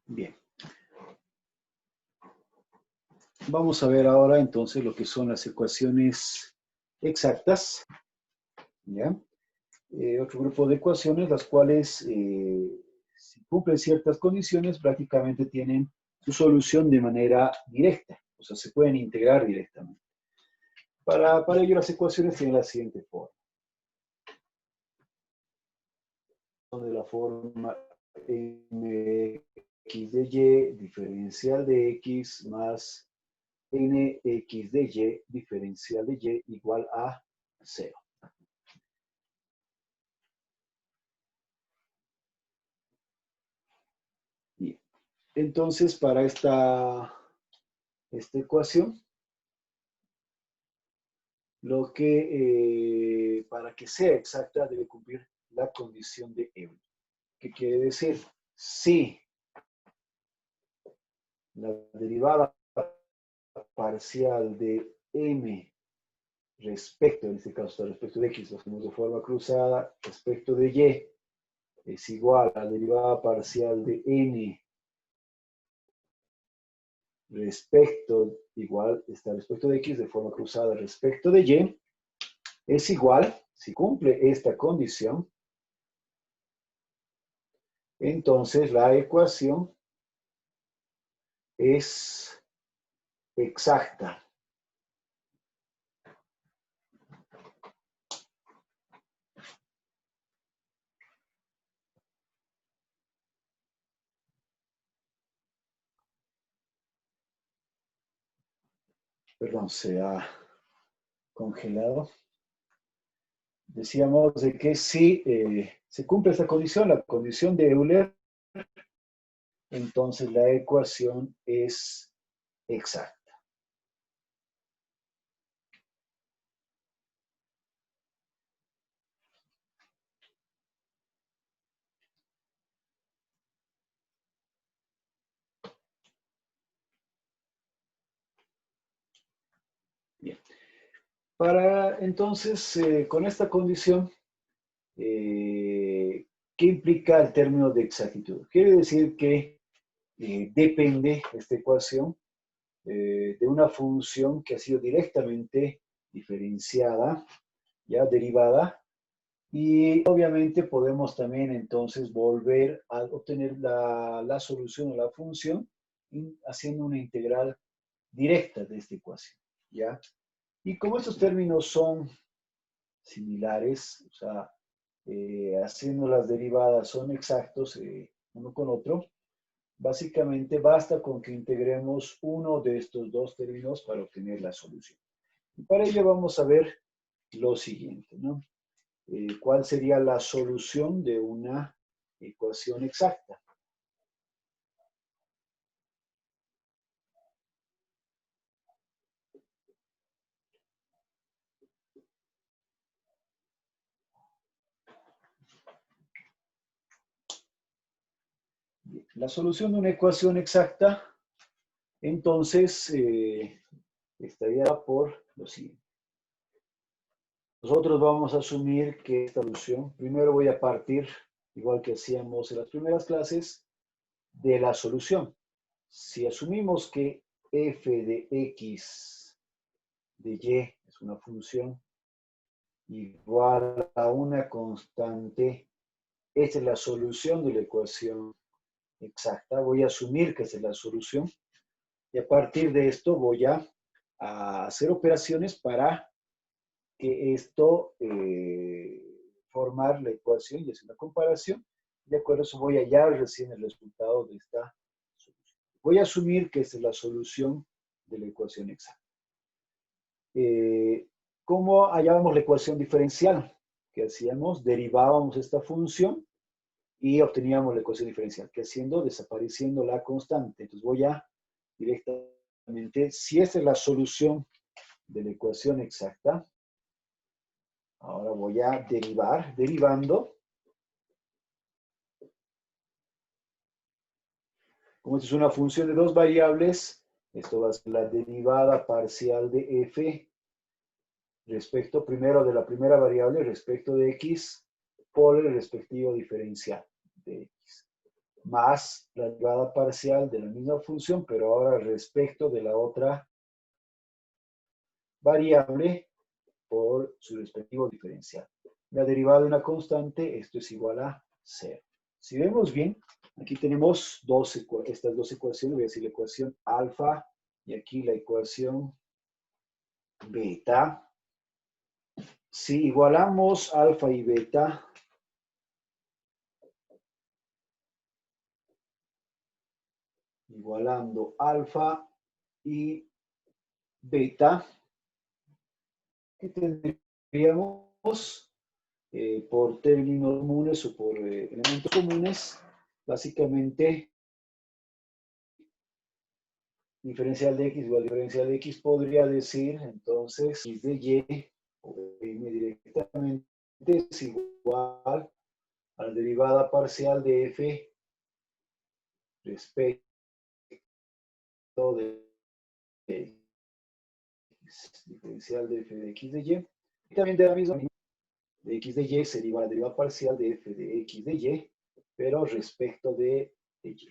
Bien. Vamos a ver ahora entonces lo que son las ecuaciones exactas, ¿ya? Otro grupo de ecuaciones, las cuales, si cumplen ciertas condiciones, prácticamente tienen su solución de manera directa, o sea, se pueden integrar directamente. Para ello, las ecuaciones tienen la siguiente forma. De la forma mx de y diferencial de x más nx de y diferencial de y igual a 0. Bien. Entonces, para esta ecuación, para que sea exacta debe cumplir la condición de Euler. ¿Qué quiere decir? Si la derivada parcial de m respecto, en este caso respecto de x, lo hacemos de forma cruzada, respecto de y es igual a la derivada parcial de n respecto de x de forma cruzada respecto de y, es igual, si cumple esta condición, entonces la ecuación es exacta. Perdón, se ha congelado. Decíamos de que si se cumple esta condición, la condición de Euler, entonces la ecuación es exacta. Bien. Entonces, con esta condición, ¿qué implica el término de exactitud? Quiere decir que depende esta ecuación de una función que ha sido directamente diferenciada, ya derivada, y obviamente podemos también entonces volver a obtener la solución o la función haciendo una integral directa de esta ecuación, ¿ya? Y como estos términos son similares, o sea, haciendo las derivadas son exactos uno con otro, básicamente basta con que integremos uno de estos dos términos para obtener la solución. Y para ello vamos a ver lo siguiente, ¿no? ¿Cuál sería la solución de una ecuación exacta? Bien, la solución de una ecuación exacta, entonces, estaría por lo siguiente. Nosotros vamos a asumir que esta solución, primero voy a partir, igual que hacíamos en las primeras clases, de la solución. Si asumimos que f de x de y es una función igual a una constante, esta es la solución de la ecuación exacta. Voy a asumir que esta es la solución y a partir de esto voy a hacer operaciones para que esto formar la ecuación y hacer una comparación. De acuerdo a eso voy a hallar recién el resultado de esta solución. Voy a asumir que esta es la solución de la ecuación exacta. ¿Cómo hallábamos la ecuación diferencial? ¿Qué hacíamos? Derivábamos esta función y obteníamos la ecuación diferencial. ¿Qué haciendo? Desapareciendo la constante. Entonces voy a directamente, si esta es la solución de la ecuación exacta, ahora voy a derivar, derivando. Como esto es una función de dos variables, esto va a ser la derivada parcial de f respecto primero de la primera variable respecto de x por el respectivo diferencial de x. más la derivada parcial de la misma función, pero ahora respecto de la otra variable por su respectivo diferencial. La derivada de una constante, esto es igual a 0. Si vemos bien, aquí tenemos estas dos ecuaciones, voy a decir la ecuación alfa y aquí la ecuación beta. Si igualamos alfa y beta, igualando alfa y beta, ¿qué tendríamos? Por términos comunes o por elementos comunes, básicamente diferencial de x igual a diferencial de x podría decir entonces x de y o de m directamente es igual a la derivada parcial de f respecto de x, diferencial de f de x de y. Y también de la misma manera, de x de y sería igual a la derivada parcial de f de x de y, pero respecto de y.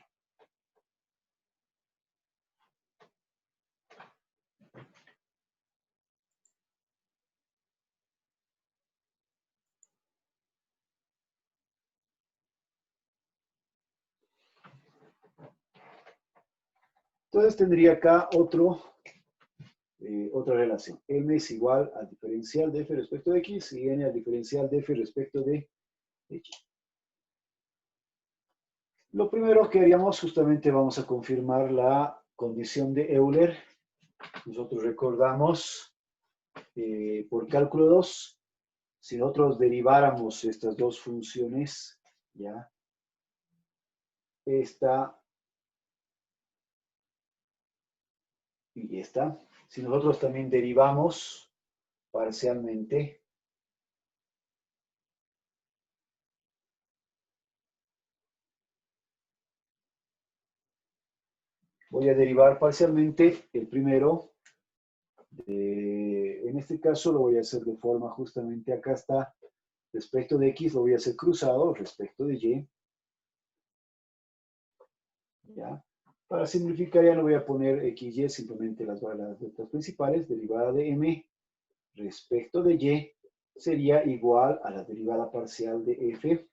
Entonces tendría acá otra relación. M es igual al diferencial de f respecto de x y n al diferencial de f respecto de y. Lo primero que haríamos, justamente vamos a confirmar la condición de Euler. Nosotros recordamos por cálculo 2, si nosotros deriváramos estas dos funciones, ya, esta y esta, si nosotros también derivamos parcialmente voy a derivar parcialmente el primero. En este caso lo voy a hacer de forma justamente acá está respecto de x, lo voy a hacer cruzado respecto de y. ¿Ya? Para simplificar ya no voy a poner x, y, simplemente las letras principales, derivada de m respecto de y sería igual a la derivada parcial de f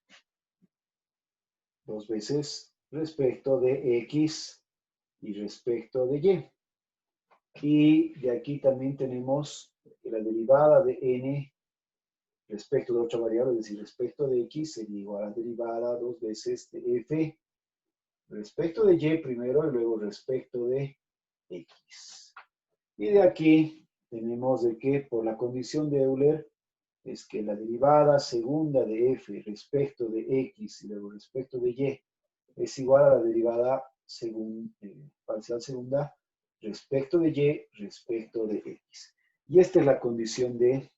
dos veces respecto de x y respecto de y. Y de aquí también tenemos la derivada de n respecto de otra variable, es decir, respecto de x sería igual a la derivada dos veces de f respecto de y primero y luego respecto de x. Y de aquí tenemos de que por la condición de Euler es que la derivada segunda de f respecto de x y luego respecto de y es igual a la derivada parcial segunda respecto de y respecto de x. Y esta es la condición de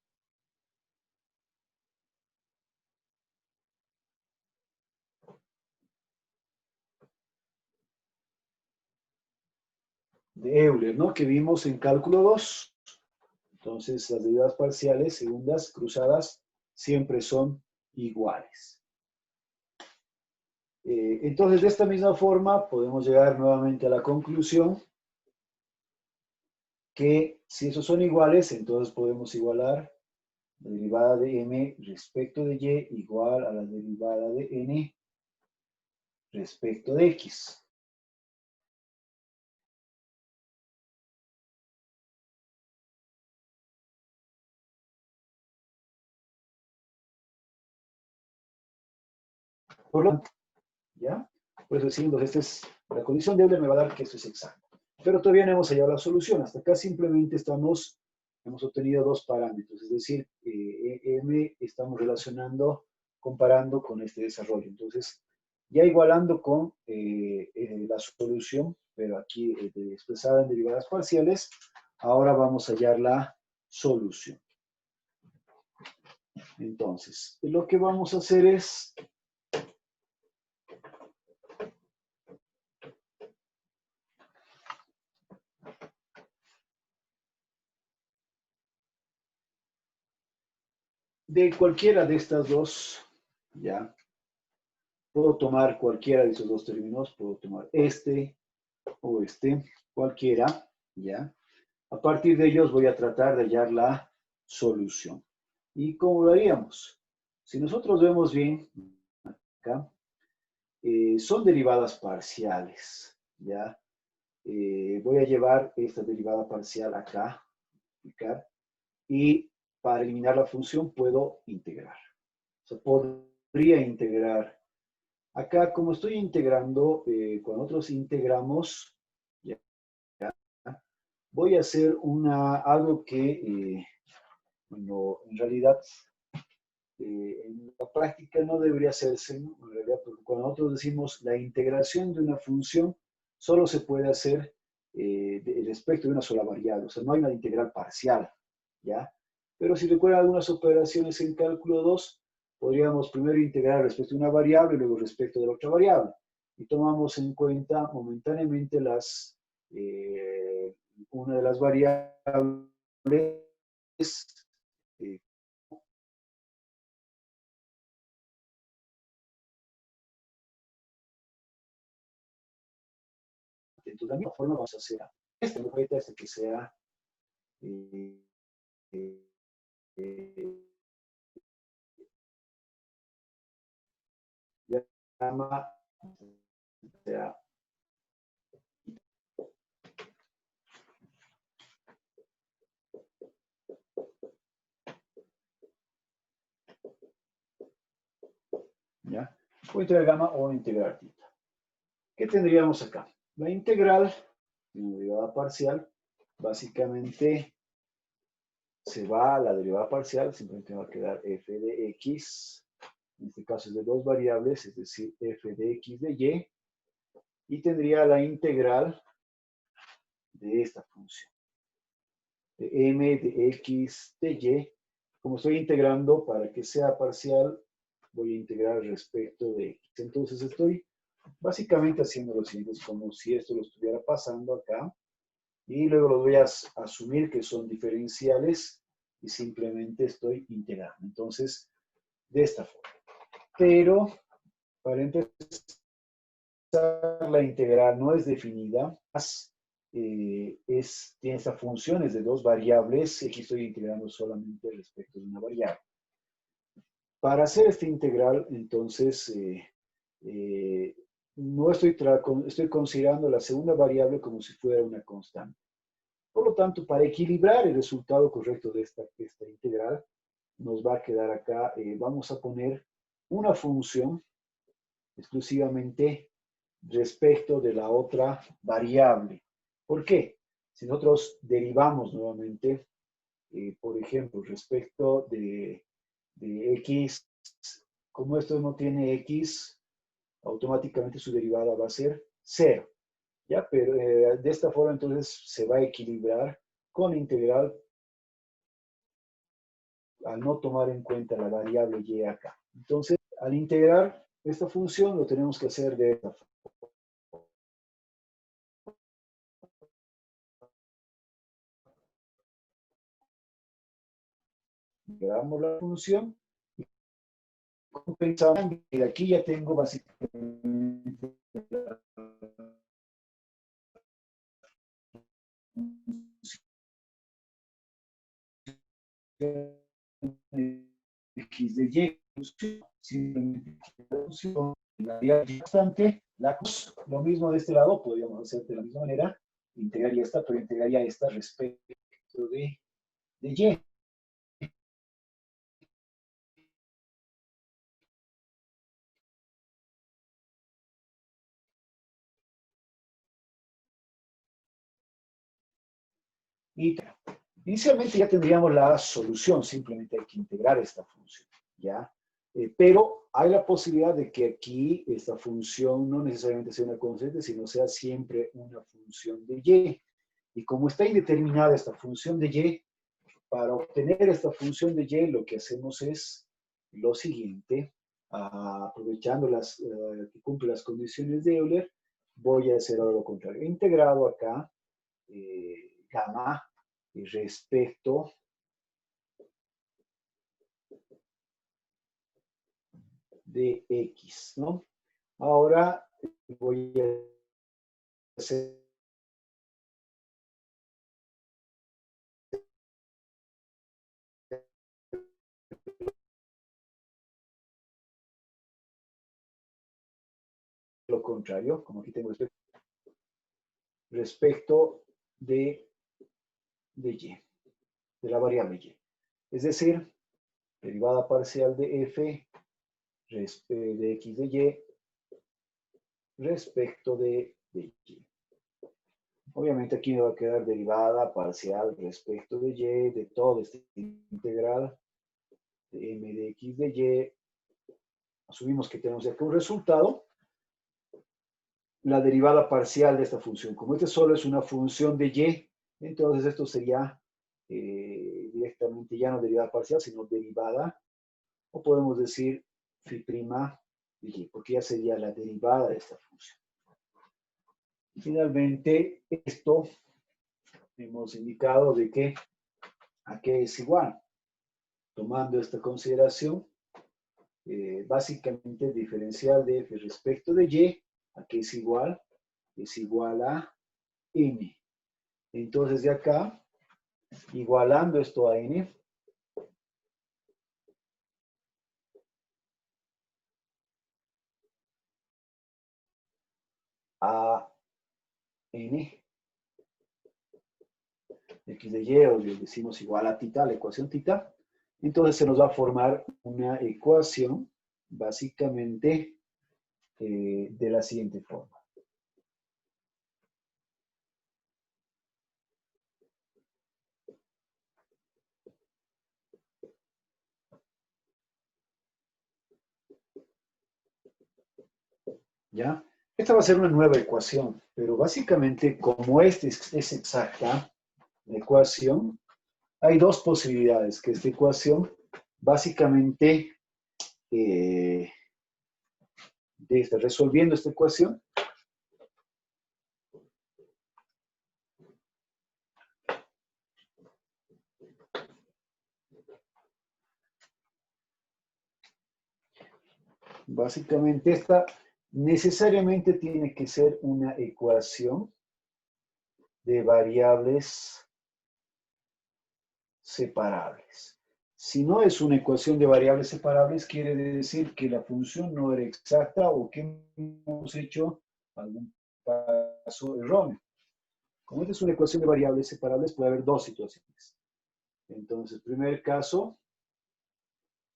Euler, ¿no? Que vimos en cálculo 2. Entonces, las derivadas parciales segundas cruzadas siempre son iguales. Entonces, de esta misma forma, podemos llegar nuevamente a la conclusión que si esos son iguales, entonces podemos igualar la derivada de m respecto de y igual a la derivada de n respecto de x. Por lo tanto, ¿ya? Por eso decimos, esta es la condición de Euler, me va a dar que esto es exacto. Pero todavía no hemos hallado la solución. Hasta acá simplemente hemos obtenido dos parámetros, es decir, m estamos comparando con este desarrollo. Entonces, ya igualando con la solución, pero aquí expresada en derivadas parciales, ahora vamos a hallar la solución. Entonces, lo que vamos a hacer es de cualquiera de estas dos, ¿ya? Puedo tomar cualquiera de esos dos términos, puedo tomar este o este, cualquiera, ¿ya? A partir de ellos voy a tratar de hallar la solución. ¿Y cómo lo haríamos? Si nosotros vemos bien acá, son derivadas parciales, ¿ya? Voy a llevar esta derivada parcial acá, y para eliminar la función puedo integrar. O sea, podría integrar. Acá, como estoy integrando, con otros integramos, ¿ya? Voy a hacer algo que, bueno, en realidad, en la práctica no debería hacerse, ¿no? En realidad, porque cuando nosotros decimos la integración de una función, solo se puede hacer respecto de una sola variable, o sea, no hay una integral parcial, ¿ya? Pero si recuerdan algunas operaciones en cálculo 2, podríamos primero integrar respecto de una variable y luego respecto de la otra variable. Y tomamos en cuenta momentáneamente una de las variables eh, entonces, de la misma forma vamos a hacer este objeto hasta que sea eh, eh, llama, sea, ¿ya? O integral gamma o integral tita. ¿Qué tendríamos acá? La integral de una derivada parcial, básicamente se va a la derivada parcial, simplemente va a quedar f de x, en este caso es de dos variables, es decir, f de x de y tendría la integral de esta función, de m de x de y. Como estoy integrando, para que sea parcial, voy a integrar respecto de x. Entonces estoy básicamente haciendo lo siguiente, es como si esto lo estuviera pasando acá, y luego los voy a asumir que son diferenciales y simplemente estoy integrando. Entonces, de esta forma. Pero, para empezar, la integral no es definida, tiene estas funciones de dos variables, y aquí estoy integrando solamente respecto de una variable. Para hacer esta integral, entonces, no estoy considerando la segunda variable como si fuera una constante. Por lo tanto, para equilibrar el resultado correcto de esta integral, nos va a quedar acá, vamos a poner una función exclusivamente respecto de la otra variable. ¿Por qué? Si nosotros derivamos nuevamente, por ejemplo, respecto de x, como esto no tiene x, automáticamente su derivada va a ser 0. ¿Ya? Pero de esta forma entonces se va a equilibrar con la integral al no tomar en cuenta la variable y acá. Entonces, al integrar esta función lo tenemos que hacer de esta forma. Integramos la función y compensamos, y aquí ya tengo básicamente la x de y, simplemente la función, la bastante, lo mismo de este lado, podríamos hacer de la misma manera, integraría esta, pero integraría esta respecto de y. Y inicialmente ya tendríamos la solución, simplemente hay que integrar esta función, ¿ya? Pero hay la posibilidad de que aquí esta función no necesariamente sea una constante, sino sea siempre una función de y. Y como está indeterminada esta función de y, para obtener esta función de y, lo que hacemos es lo siguiente, aprovechando que cumple las condiciones de Euler, voy a hacer ahora lo contrario. He integrado acá gamma respecto de x, ¿no? Ahora voy a hacer lo contrario, como aquí tengo respecto de y, de la variable y. Es decir, derivada parcial de f de x de y respecto de y. Obviamente aquí me va a quedar derivada parcial respecto de y de todo este integral de m de x de y. Asumimos que tenemos aquí un resultado. La derivada parcial de esta función. Como este solo es una función de y, entonces esto sería directamente ya no derivada parcial, sino derivada, o podemos decir phi' de y, porque ya sería la derivada de esta función. Finalmente, esto hemos indicado de que a qué es igual. Tomando esta consideración, básicamente el diferencial de f respecto de y, a qué es igual a n. Entonces de acá, igualando esto a n, a n, x de y, o le decimos igual a tita, la ecuación tita, entonces se nos va a formar una ecuación básicamente de la siguiente forma. ¿Ya? Esta va a ser una nueva ecuación, pero básicamente como esta es exacta la ecuación, hay dos posibilidades, que esta ecuación básicamente resolviendo esta ecuación, básicamente esta necesariamente tiene que ser una ecuación de variables separables. Si no es una ecuación de variables separables, quiere decir que la función no era exacta o que hemos hecho algún paso erróneo. Como esta es una ecuación de variables separables, puede haber dos situaciones. Entonces, primer caso,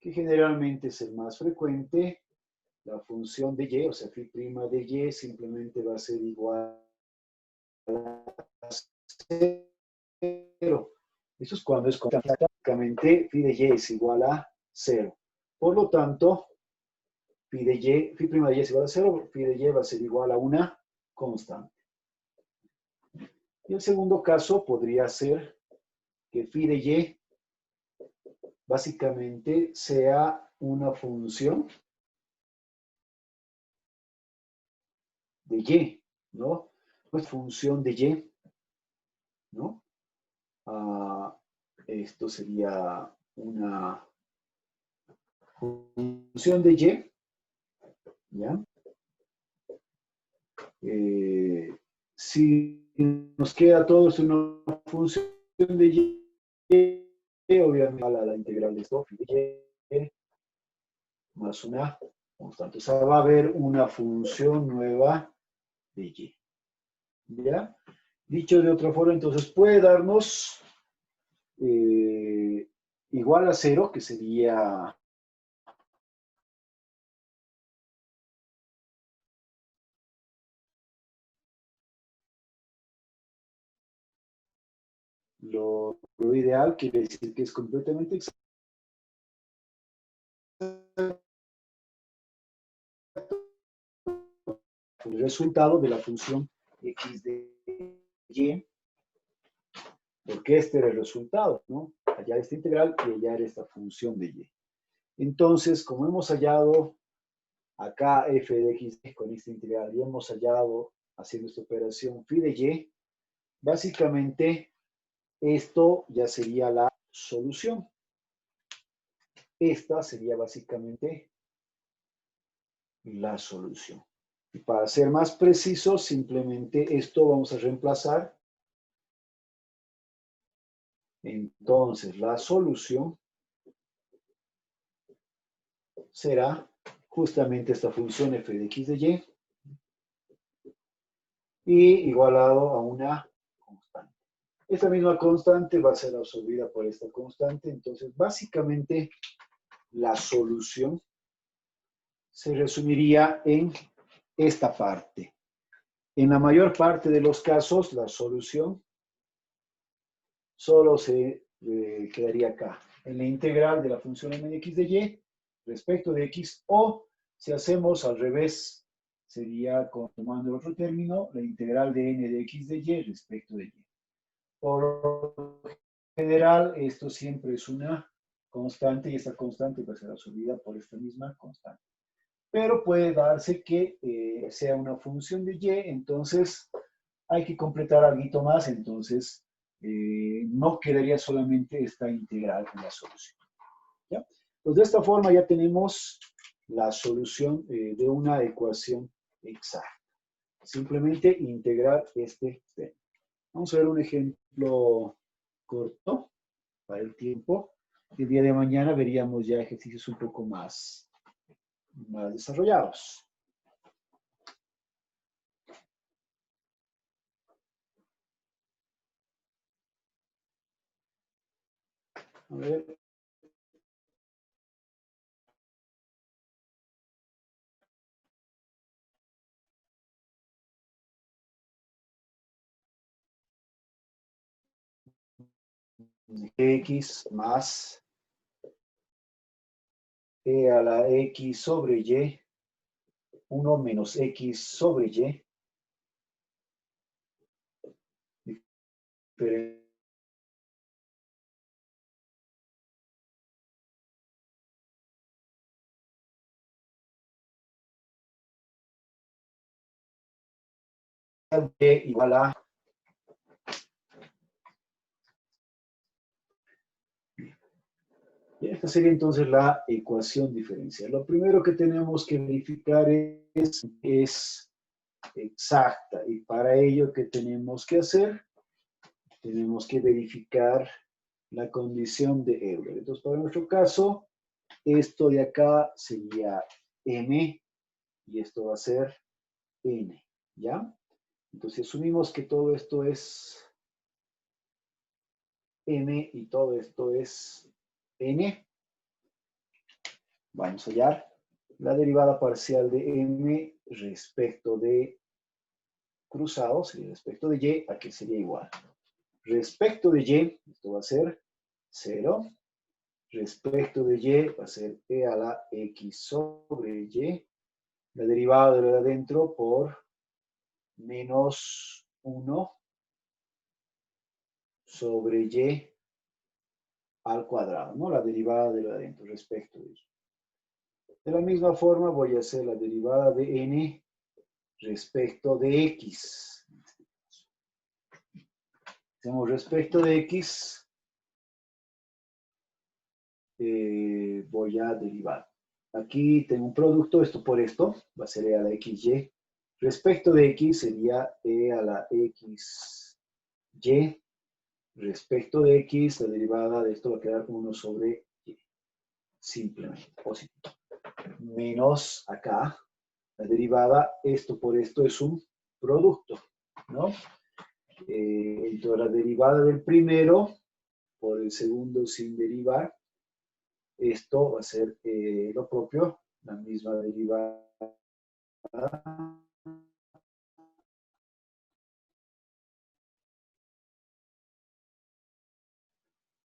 que generalmente es el más frecuente, la función de y, o sea, phi' de y, simplemente va a ser igual a 0. Eso es cuando es prácticamente phi de y es igual a 0. Por lo tanto, phi' de y es igual a 0, phi de y va a ser igual a una constante. Y el segundo caso podría ser que phi de y básicamente sea una función de y, ¿no? Pues función de y, ¿no? Esto sería una función de y, ¿ya? Si nos queda todo es una función de y, obviamente a la integral de esto, de y, más una constante. O sea, va a haber una función nueva de y. ¿Ya? Dicho de otra forma, entonces puede darnos igual a 0, que sería lo ideal, quiere decir que es completamente exacto. El resultado de la función x de y, porque este era el resultado, ¿no? Allá esta integral y allá era esta función de y. Entonces, como hemos hallado acá f de x con esta integral y hemos hallado haciendo esta operación phi de y, básicamente esto ya sería la solución. Esta sería básicamente la solución. Y para ser más precisos, simplemente esto vamos a reemplazar. Entonces, la solución será justamente esta función f de x de y igualado a una constante. Esta misma constante va a ser absorbida por esta constante. Entonces, básicamente, la solución se resumiría en esta parte. En la mayor parte de los casos, la solución solo se quedaría acá, en la integral de la función m de x de y respecto de x, o si hacemos al revés, sería, tomando el otro término, la integral de n de x de y respecto de y. Por lo general, esto siempre es una constante y esta constante va a ser absorbida por esta misma constante. Pero puede darse que sea una función de y, entonces hay que completar algo más, entonces no quedaría solamente esta integral en la solución. ¿Ya? Pues de esta forma ya tenemos la solución de una ecuación exacta. Simplemente integrar este término. Vamos a ver un ejemplo corto para el tiempo. El día de mañana veríamos ya ejercicios un poco más desarrollados. A ver. X más e a la x sobre y, 1 menos x sobre y, diferencial de igual a. Y esta sería entonces la ecuación diferencial. Lo primero que tenemos que verificar es exacta. Y para ello, ¿qué tenemos que hacer? Tenemos que verificar la condición de Euler. Entonces, para nuestro caso, esto de acá sería m y esto va a ser n. ¿Ya? Entonces, asumimos que todo esto es m y todo esto es n. Vamos a hallar la derivada parcial de m respecto de cruzado, sería respecto de y, aquí sería igual. Respecto de y, esto va a ser 0. Respecto de y va a ser e a la x sobre y. La derivada de lo de adentro por menos 1 sobre y al cuadrado, ¿no? La derivada de lo de adentro respecto de y. De la misma forma voy a hacer la derivada de n respecto de x. Hacemos respecto de x, voy a derivar. Aquí tengo un producto, esto por esto, va a ser e a la xy. Respecto de x sería e a la xy. Respecto de x, la derivada de esto va a quedar 1 sobre y. Simplemente, positivo. Menos acá, la derivada, esto por esto es un producto, ¿no? Entonces la derivada del primero por el segundo sin derivar, esto va a ser lo propio, la misma derivada.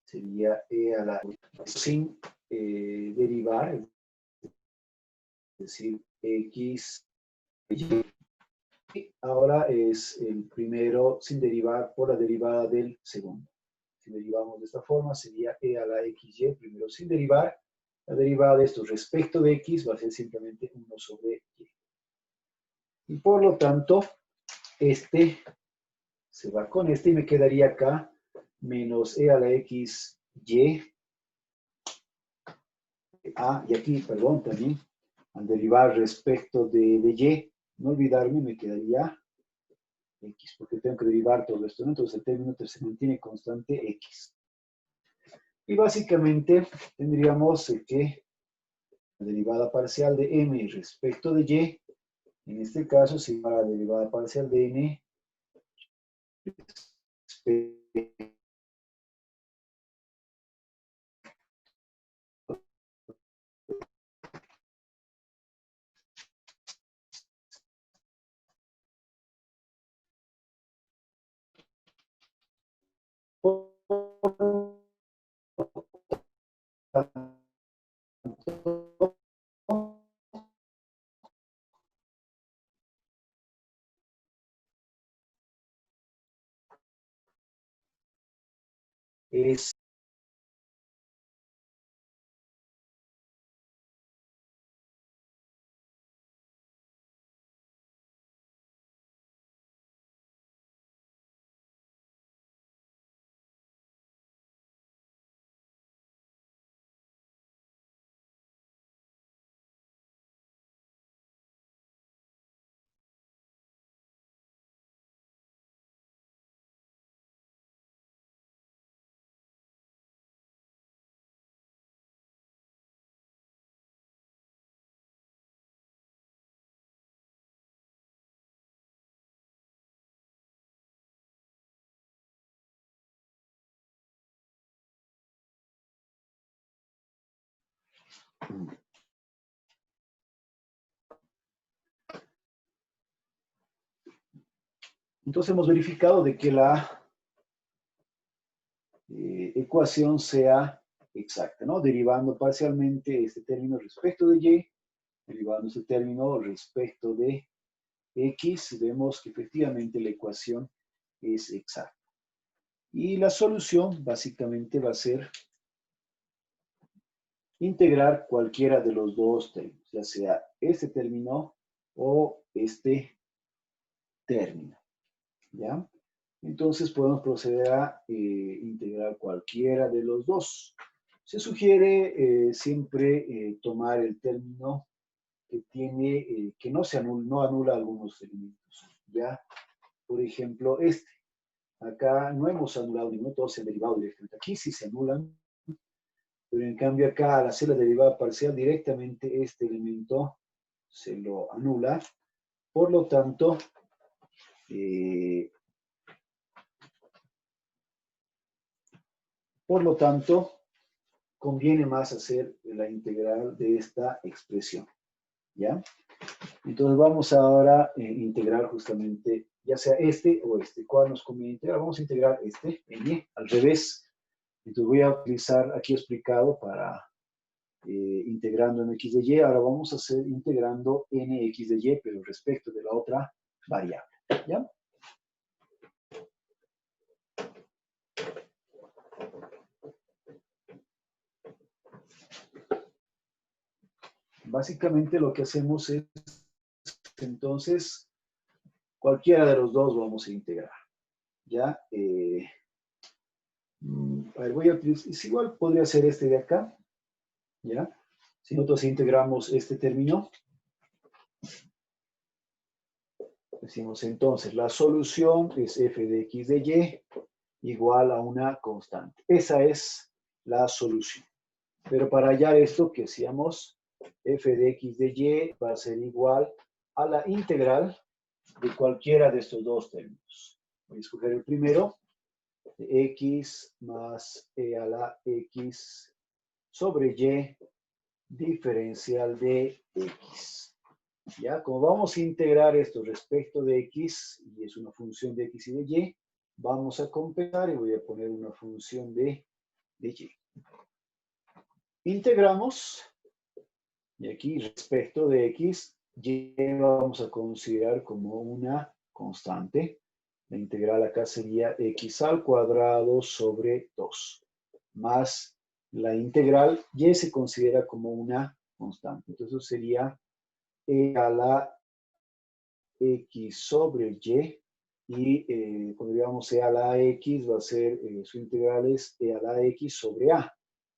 Sería e a la sin derivar, es decir, x. Y ahora es el primero sin derivar por la derivada del segundo. Si derivamos de esta forma, sería e a la xy, primero sin derivar. La derivada de esto respecto de x va a ser simplemente 1 sobre y. Y por lo tanto, este se va con este y me quedaría acá menos e a la xy. Y aquí, perdón, también al derivar respecto de y, no olvidarme, me quedaría x, porque tengo que derivar todo esto, ¿no? Entonces el término se mantiene constante x. Y básicamente tendríamos que la derivada parcial de m respecto de y, en este caso, es igual a la derivada parcial de n respecto es entonces hemos verificado de que la ecuación sea exacta, ¿no? Derivando parcialmente este término respecto de y, derivando este término respecto de x, vemos que efectivamente la ecuación es exacta. Y la solución básicamente va a ser integrar cualquiera de los dos términos, ya sea este término o este término, ¿ya? Entonces podemos proceder a integrar cualquiera de los dos. Se sugiere siempre tomar el término que tiene, que no no anula algunos elementos, ¿ya? Por ejemplo, este. Acá no hemos anulado ninguno, todos se han derivado directamente. Aquí sí se anulan, pero en cambio acá al hacer la derivada parcial directamente este elemento se lo anula. Por lo tanto, eh, conviene más hacer la integral de esta expresión, ¿ya? Entonces vamos ahora a integrar justamente, ya sea este o este. ¿Cuál nos conviene integrar? Vamos a integrar este, n, al revés. Entonces voy a utilizar aquí explicado para integrando en x de y. Ahora vamos a hacer integrando nx de y, pero respecto de la otra variable, ¿ya? Básicamente lo que hacemos es, entonces, cualquiera de los dos vamos a integrar, ¿ya? A ver, voy a utilizar, es igual podría ser este de acá, ¿ya? Si nosotros integramos este término, decimos entonces, la solución es f de x de y igual a una constante. Esa es la solución. Pero para hallar esto, que hacíamos, f de x de y va a ser igual a la integral de cualquiera de estos dos términos. Voy a escoger el primero, de x más e a la x sobre y diferencial de x. ¿Ya? Como vamos a integrar esto respecto de x, y es una función de x y de y, vamos a completar y voy a poner una función de y. Integramos, y aquí respecto de x, y vamos a considerar como una constante. La integral acá sería x al cuadrado sobre 2, más la integral y se considera como una constante. Entonces sería e a la x sobre y pondríamos e a la x, va a ser, su integral es e a la x sobre a.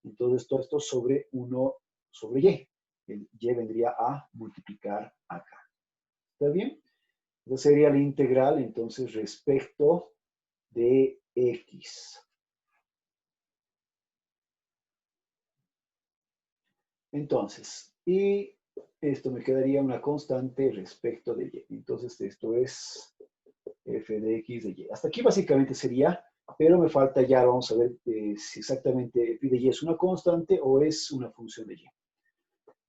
Entonces todo esto sobre 1 sobre y. el y vendría a multiplicar acá. ¿Está bien? Esa sería la integral, entonces, respecto de x. Entonces, y esto me quedaría una constante respecto de y. Entonces, esto es f de x de y. Hasta aquí básicamente sería, pero me falta ya, vamos a ver si exactamente f de y es una constante o es una función de y.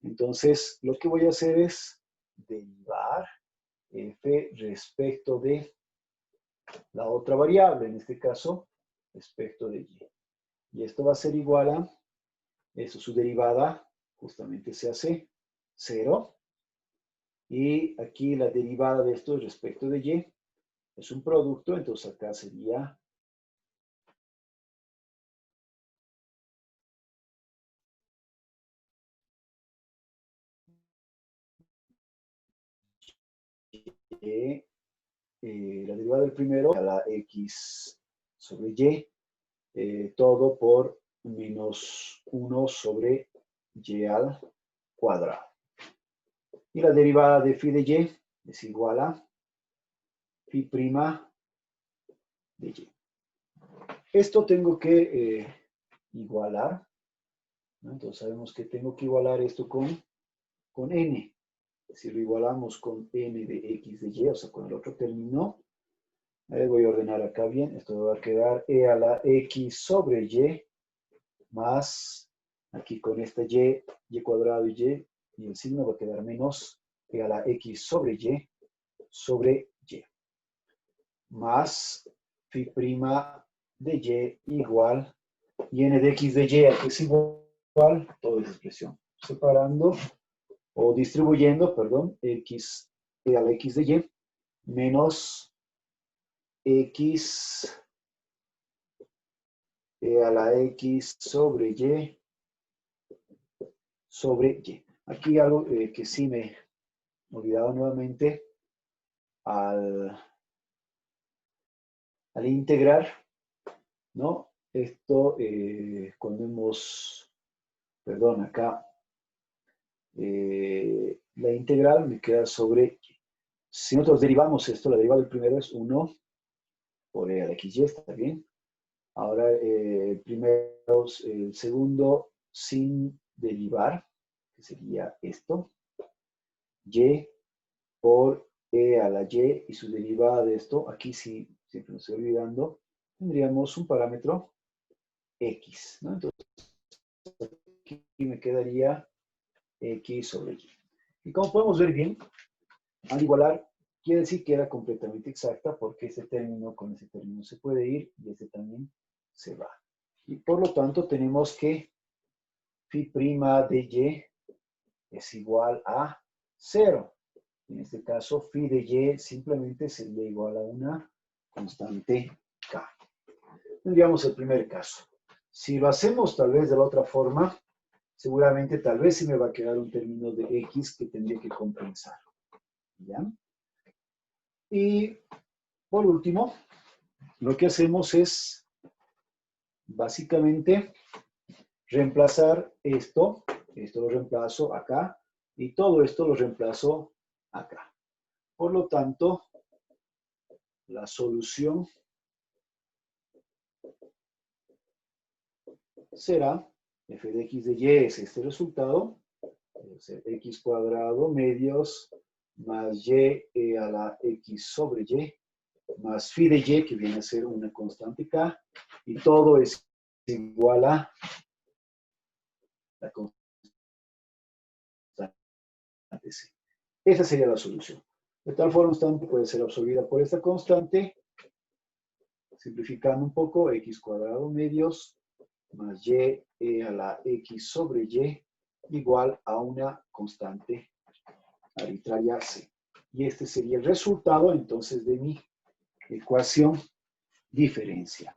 Entonces, lo que voy a hacer es derivar f respecto de la otra variable, en este caso, respecto de y. Y esto va a ser igual a, eso, su derivada justamente se hace 0. Y aquí la derivada de esto respecto de y es un producto, entonces acá sería la derivada del primero a la x sobre y, todo por menos 1 sobre y al cuadrado. Y la derivada de phi de y es igual a phi prima de y. Esto tengo que igualar, ¿no? Entonces sabemos que tengo que igualar esto con n. Si lo igualamos con n de x de y, o sea, con el otro término, voy a ordenar acá bien, esto va a quedar e a la x sobre y más, aquí con esta y cuadrado y el signo va a quedar menos e a la x sobre y, más phi prima de y igual, y n de x de y, aquí es igual, toda esa expresión, separando, o distribuyendo, perdón, x e a la x de y, menos x e a la x sobre y, Aquí algo que sí me he olvidado nuevamente, al integrar, ¿no? Esto, cuando perdón, acá, la integral me queda sobre, si nosotros derivamos esto, la derivada del primero es 1 por e a la xy, está bien. Ahora, el segundo sin derivar, que sería esto, y por e a la y su derivada de esto, aquí sí, siempre me estoy olvidando, tendríamos un parámetro x, ¿no? Entonces, aquí me quedaría x sobre y. Y como podemos ver bien, al igualar, quiere decir que era completamente exacta porque ese término con ese término se puede ir y ese también se va. Y por lo tanto tenemos que phi prima de y es igual a 0. En este caso, phi de y simplemente sería igual a una constante k. Tendríamos el primer caso. Si lo hacemos tal vez de la otra forma, seguramente tal vez sí me va a quedar un término de x que tendría que compensar. ¿Ya? Y por último, lo que hacemos es básicamente reemplazar esto lo reemplazo acá, y todo esto lo reemplazo acá. Por lo tanto, la solución será f de x de y es este resultado, x cuadrado medios más y a la x sobre y, más phi de y, que viene a ser una constante k, y todo es igual a la constante c. Esa sería la solución. De tal forma, constante puede ser absorbida por esta constante, simplificando un poco, x cuadrado medios más y a la x sobre y igual a una constante arbitraria c. Y este sería el resultado entonces de mi ecuación diferencial.